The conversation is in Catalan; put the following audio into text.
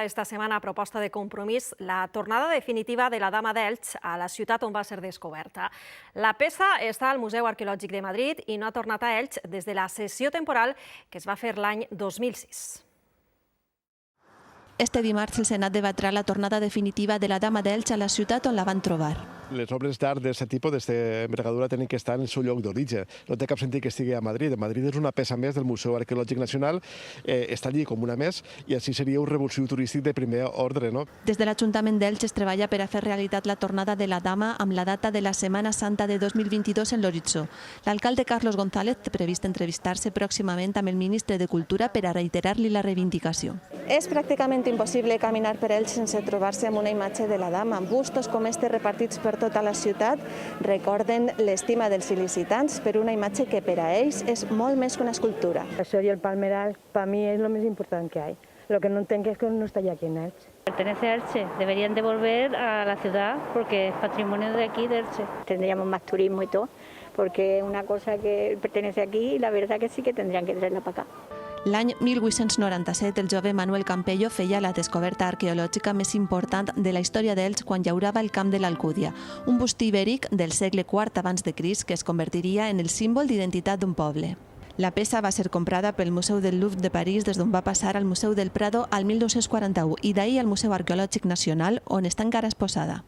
presentarà esta setmana a proposta de Compromís la tornada definitiva de la Dama d'Elx a la ciutat on va ser descoberta. La peça està al Museu Arqueològic de Madrid i no ha tornat a Elx des de la cessió temporal que es va fer l'any 2006. Este dimarts el Senat debatrà la tornada definitiva de la Dama d'Elx a la ciutat on la van trobar. Les obres d'art d'aquest tipus, d'aquesta envergadura, tenen que estar en el seu lloc d'origen. No té cap sentit que estigui a Madrid. Madrid és una peça més del Museu Arqueològic Nacional, està allí com una més, i així seria un revulsiu turístic de primer ordre. Des de l'Ajuntament d'Elx es treballa per a fer realitat la tornada de la Dama amb la data de la Setmana Santa de 2022 en l'horitzó. L'alcalde Carlos González té previst entrevistar-se pròximament amb el ministre de Cultura per a reiterar-li la reivindicació. És pràcticament impossible caminar per Elx sense trobar-se amb una imatge de la Dama. Bustos com este repartits per tota la ciutat recorden l'estima dels il·licitants per una imatge que per a ells és molt més que una escultura. Això y el palmeral para mí es lo más importante que hay. Lo que no entiendo es que no está ya aquí en Elche. Pertenece a Elche, deberían devolver a la ciudad porque es patrimonio de aquí de Elche. Tendríamos más turismo y todo, porque es una cosa que pertenece aquí y la verdad que sí que tendrían que traerla para acá. L'any 1897, el jove Manuel Campello feia la descoberta arqueològica més important de la història d'Elx quan llaurava el camp de l'Alcúdia, un bust ibèric del segle IV abans de Crist que es convertiria en el símbol d'identitat d'un poble. La peça va ser comprada pel Museu del Louvre de París des d'on va passar al Museu del Prado al 1941 i d'ahir al Museu Arqueològic Nacional, on està encara exposada.